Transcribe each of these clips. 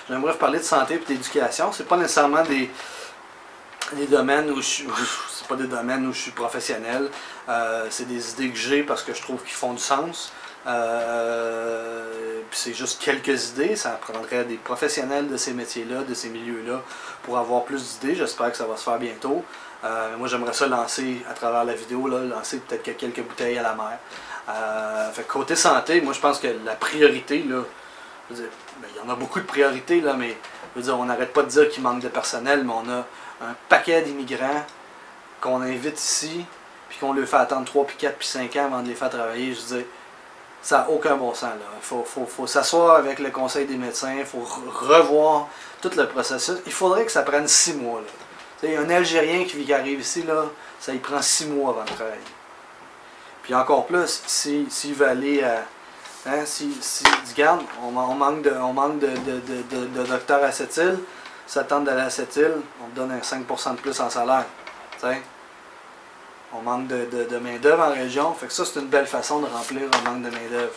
j'aimerais vous parler de santé et d'éducation. C'est pas nécessairement des domaines où c'est pas des domaines où je suis professionnel. C'est des idées que j'ai parce que je trouve qu'ils font du sens. Puis c'est juste quelques idées. Ça prendrait des professionnels de ces métiers-là, de ces milieux-là, pour avoir plus d'idées. J'espère que ça va se faire bientôt. Moi, j'aimerais ça lancer à travers la vidéo, là, lancer peut-être quelques bouteilles à la mer. Fait que côté santé, moi, je pense que la priorité, là, je veux dire, ben, il y en a beaucoup de priorités, là, mais je veux dire, on n'arrête pas de dire qu'il manque de personnel, mais on a un paquet d'immigrants qu'on invite ici, puis qu'on leur fait attendre 3, puis 4, puis 5 ans avant de les faire travailler. Je veux dire, ça n'a aucun bon sens. Il faut s'asseoir avec le conseil des médecins, il faut revoir tout le processus. Il faudrait que ça prenne 6 mois. Là. Un Algérien qui arrive ici, là, ça lui prend 6 mois avant de travailler. Puis encore plus, s'il veut aller à... Hein, regarde, on manque de docteurs à cette île, ça tente d'aller à cette île, on te donne un 5% de plus en salaire. T'sais? On manque de main-d'œuvre en région, fait que ça c'est une belle façon de remplir un manque de main-d'œuvre.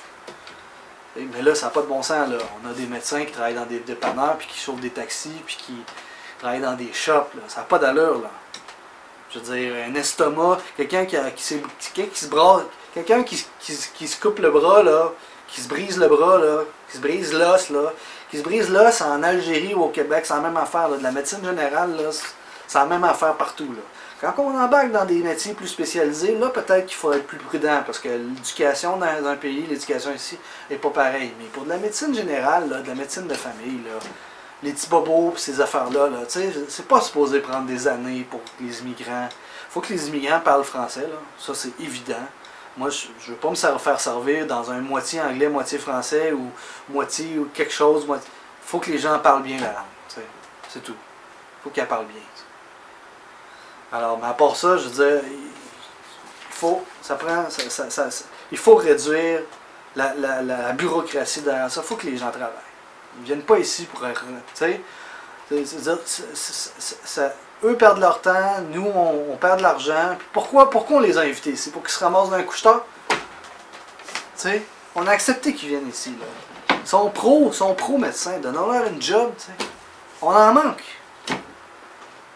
Mais là, ça n'a pas de bon sens. Là. On a des médecins qui travaillent dans des dépanneurs, puis qui chauffent des taxis, puis qui travaillent dans des shops. Là. Ça n'a pas d'allure. Là. Je veux dire, un estomac, quelqu'un qui se brasse, quelqu'un qui se coupe le bras, là, qui se brise le bras, là, qui se brise l'os, là, qui se brise l'os en Algérie ou au Québec, c'est la même affaire. Là. De la médecine générale, c'est la même affaire partout. Là. Quand on embarque dans des métiers plus spécialisés, là, peut-être qu'il faut être plus prudent, parce que l'éducation dans un pays, l'éducation ici, n'est pas pareille. Mais pour de la médecine générale, là, de la médecine de famille, là, les petits bobos et ces affaires-là, c'est pas supposé prendre des années pour les immigrants. Il faut que les immigrants parlent français, là. Ça c'est évident. Moi, je ne veux pas me faire servir dans un moitié anglais, moitié français, ou moitié ou quelque chose. Il faut que les gens parlent bien la langue. C'est tout. Il faut qu'ils parlent bien. Alors, mais à part ça, je veux dire, il faut réduire la bureaucratie derrière ça. Il faut que les gens travaillent. Ils ne viennent pas ici pour être... Eux perdent leur temps, nous on perd de l'argent. Pourquoi on les a invités ici? Pour qu'ils se ramassent dans un couche-tard? On a accepté qu'ils viennent ici. Là. Ils sont pros médecins. Donnons-leur une job. T'sais. On en manque.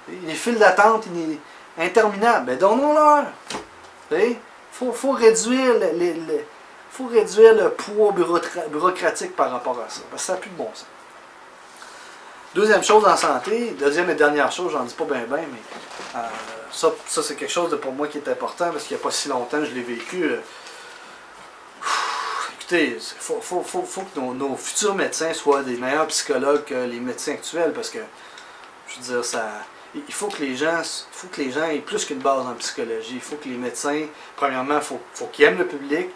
Les files d'attente interminables. Ben donnons-leur. Il faut réduire le poids bureaucratique par rapport à ça. Parce que ça n'a plus de bon sens. Deuxième chose en santé, deuxième et dernière chose, j'en dis pas bien, mais ça c'est quelque chose de pour moi qui est important parce qu'il n'y a pas si longtemps je l'ai vécu. Écoutez, il faut que nos futurs médecins soient des meilleurs psychologues que les médecins actuels parce que, je veux dire, il faut que les gens aient plus qu'une base en psychologie. Il faut que les médecins, premièrement, il faut qu'ils aiment le public.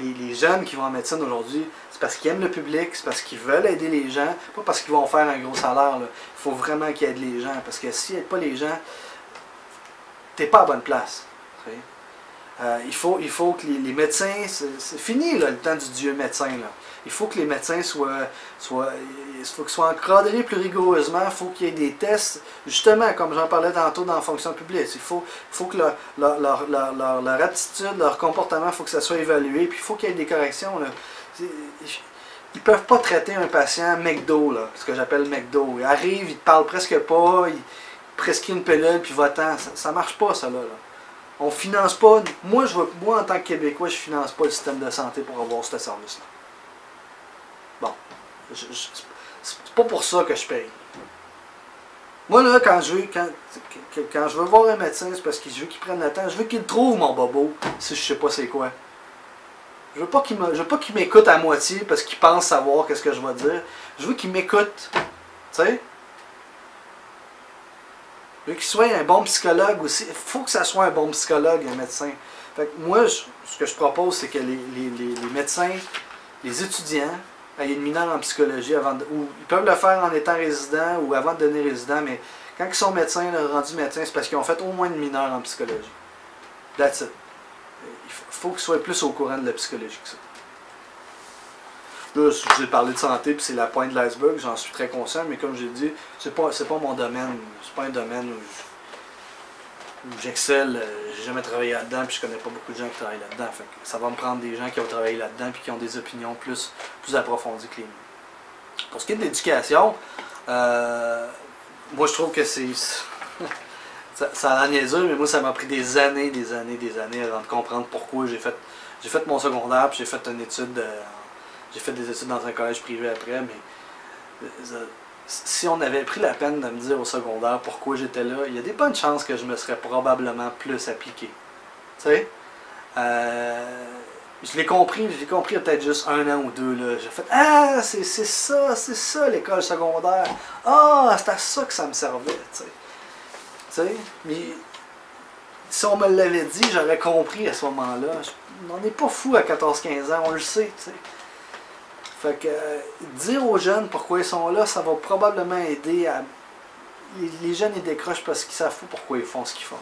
Les jeunes qui vont en médecine aujourd'hui, c'est parce qu'ils aiment le public, c'est parce qu'ils veulent aider les gens, pas parce qu'ils vont faire un gros salaire. Là. Il faut vraiment qu'ils aident les gens, parce que s'ils n'aident pas les gens, tu n'es pas à bonne place. Il faut que les médecins, c'est fini là, le temps du dieu médecin. Là. Il faut que les médecins soient encadrés plus rigoureusement, il faut qu'il y ait des tests, justement, comme j'en parlais tantôt dans la fonction publique. Il faut que leur attitude, leur comportement, il faut que ça soit évalué, puis il faut qu'il y ait des corrections. Là. Ils ne peuvent pas traiter un patient McDo, là, ce que j'appelle McDo. Ils arrivent, ils ne parlent presque pas, ils prescrivent une pilule, puis va-t'en. Ça ne marche pas, ça, là. On finance pas, moi en tant que Québécois, je ne finance pas le système de santé pour avoir ce service-là. Bon, c'est pas pour ça que je paye. Moi, là, quand je veux voir un médecin, c'est parce que je veux qu'il prenne le temps, je veux qu'il trouve mon bobo, si je sais pas c'est quoi. Je veux pas qu'il m'écoute à moitié parce qu'il pense savoir qu'est-ce que je vais dire. Je veux qu'il m'écoute, tu sais. Je veux qu'il soit un bon psychologue aussi. Il faut que ça soit un bon psychologue, un médecin. Fait que moi, ce que je propose, c'est que les médecins, les étudiants, aient une mineure en psychologie ou ils peuvent le faire en étant résident ou avant de devenir résident, mais quand ils sont médecins, rendus médecins, c'est parce qu'ils ont fait au moins une mineure en psychologie. That's it. Il faut qu'ils soient plus au courant de la psychologie que ça. Là, je vous ai parlé de santé, puis c'est la pointe de l'iceberg, j'en suis très conscient, mais comme j'ai dit, c'est pas mon domaine. C'est pas un domaine où j'excelle. J'ai jamais travaillé là-dedans, puis je connais pas beaucoup de gens qui travaillent là-dedans. Fait que ça va me prendre des gens qui ont travaillé là-dedans, puis qui ont des opinions plus approfondies que les miennes. Pour ce qui est de l'éducation, moi je trouve que c'est... ça a l'air niaiseux, mais moi ça m'a pris des années avant de comprendre pourquoi j'ai fait mon secondaire, puis j'ai fait une étude, j'ai fait des études dans un collège privé après, mais si on avait pris la peine de me dire au secondaire pourquoi j'étais là, il y a des bonnes chances que je me serais probablement plus appliqué. Tu sais? Je l'ai compris il y a peut-être juste 1 an ou 2. J'ai fait « Ah, c'est ça l'école secondaire. Ah, c'est à ça que ça me servait. » Tu sais? Mais si on me l'avait dit, j'aurais compris à ce moment-là. On n'est pas fou à 14-15 ans, on le sait. Tu sais? Fait que dire aux jeunes pourquoi ils sont là, ça va probablement aider à... Les jeunes, ils décrochent parce qu'ils savent pas pourquoi ils font ce qu'ils font.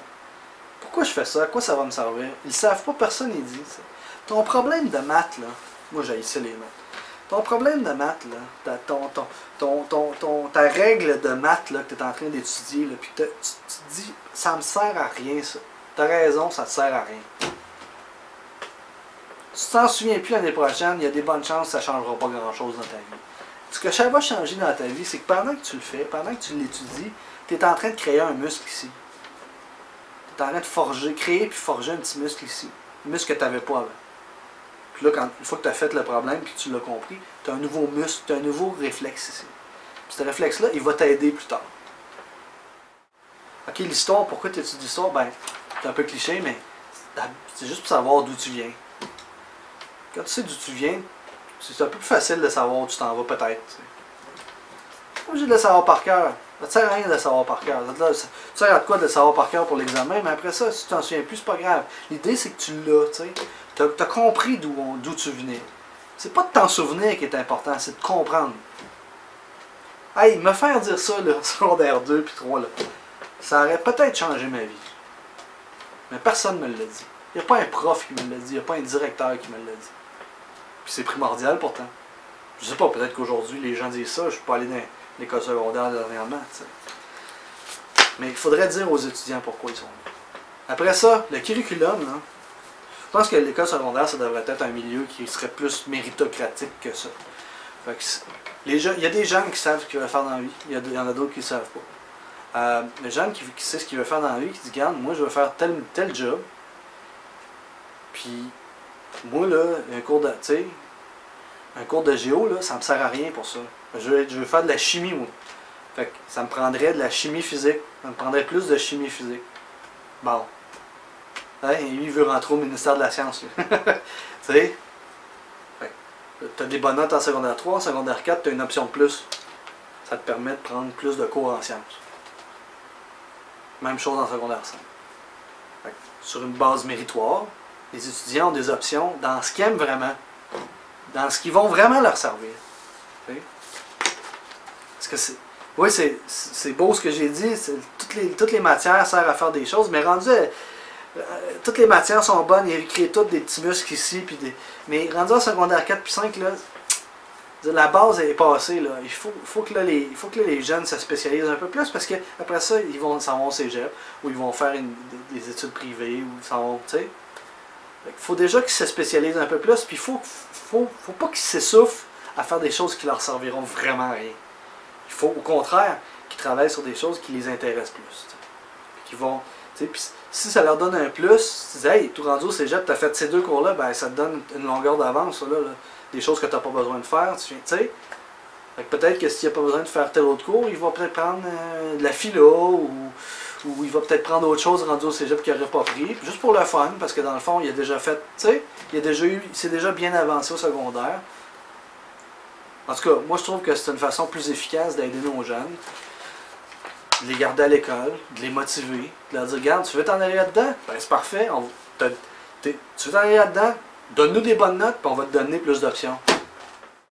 Pourquoi je fais ça? À quoi ça va me servir? Ils savent pas, personne ne dit. Ça. Ton problème de maths, là, moi j'haïssais les maths. Ton problème de maths, là, ta règle de maths là, que tu es en train d'étudier, puis tu te dis, ça me sert à rien ça. Tu as raison, ça te sert à rien. Si tu t'en souviens plus l'année prochaine, il y a des bonnes chances que ça ne changera pas grand-chose dans ta vie. Ce que ça va changer dans ta vie, c'est que pendant que tu le fais, pendant que tu l'étudies, tu es en train de créer un muscle ici. Tu es en train de créer puis forger un petit muscle ici. Un muscle que tu n'avais pas avant. Puis là, une fois que tu as fait le problème et que tu l'as compris, tu as un nouveau muscle, tu as un nouveau réflexe ici. Puis ce réflexe-là, il va t'aider plus tard. Ok, l'histoire, pourquoi tu étudies l'histoire? Ben, c'est un peu cliché, mais c'est juste pour savoir d'où tu viens. Quand tu sais d'où tu viens, c'est un peu plus facile de savoir où tu t'en vas peut-être. Tu n'es pas obligé de le savoir par cœur. Ça ne sert à rien de le savoir par cœur. Ça sert à quoi de le savoir par cœur pour l'examen, mais après ça, si tu t'en souviens plus, c'est pas grave. L'idée, c'est que tu l'as, tu sais. Tu as compris d'où tu venais. C'est pas de t'en souvenir qui est important, c'est de comprendre. Hey, me faire dire ça, là, secondaire 2 puis 3, là, ça aurait peut-être changé ma vie. Mais personne ne me l'a dit. Il n'y a pas un prof qui me l'a dit, il n'y a pas un directeur qui me l'a dit. Puis c'est primordial pourtant. Je sais pas, peut-être qu'aujourd'hui les gens disent ça, je ne suis pas allé dans l'école secondaire dernièrement. T'sais. Mais il faudrait dire aux étudiants pourquoi ils sont là. Après ça, le curriculum, là, je pense que l'école secondaire, ça devrait être un milieu qui serait plus méritocratique que ça. Fait que il y a des gens qui savent ce qu'ils veulent faire dans la vie, il y en a d'autres qui ne savent pas. Les gens qui savent ce qu'ils veulent faire dans la vie, qui disent, regarde, moi je veux faire tel job, puis moi là, un cours de géo, là, ça me sert à rien pour ça. Je veux faire de la chimie, moi. Fait que ça me prendrait de la chimie physique. Ça me prendrait plus de chimie physique. Bon. Hein, lui, il veut rentrer au ministère de la Science. Tu sais? Tu as des bonnes notes en secondaire 3, en secondaire 4, tu as une option de plus. Ça te permet de prendre plus de cours en sciences. Même chose en secondaire 5. Fait que, sur une base méritoire, les étudiants ont des options dans ce qu'ils aiment vraiment. Dans ce qui vont vraiment leur servir. Parce que c'est... Oui, c'est beau ce que j'ai dit. Toutes les matières servent à faire des choses, mais rendu toutes les matières sont bonnes, il crée toutes des petits muscles ici, puis mais rendu en secondaire 4 puis 5, là, la base est passée. Là. Il faut que les jeunes se spécialisent un peu plus, parce qu'après ça, ils vont s'en vont au cégep, ou ils vont faire des études privées, ou ils s'en vont, tu sais. Il faut déjà qu'ils se spécialisent un peu plus, puis il faut pas qu'ils s'essoufflent à faire des choses qui leur serviront vraiment à rien. Il faut au contraire qu'ils travaillent sur des choses qui les intéressent plus. Qui vont, puis si ça leur donne un plus, tu dis, hey, tout rendu au cégep, tu as fait ces 2 cours-là, ben, ça te donne une longueur d'avance, là, des choses que tu n'as pas besoin de faire. Tu sais. Peut-être que s'il n'y a pas besoin de faire tel autre cours, il va peut-être prendre de la philo, ou il va peut-être prendre autre chose rendu au cégep qu'il n'aurait pas pris, juste pour le fun, parce que dans le fond, il a déjà fait, tu sais, c'est déjà bien avancé au secondaire. En tout cas, moi je trouve que c'est une façon plus efficace d'aider nos jeunes, de les garder à l'école, de les motiver, de leur dire, regarde, tu veux t'en aller là-dedans? Ben c'est parfait, tu veux t'en aller là-dedans? Donne-nous des bonnes notes, puis on va te donner plus d'options.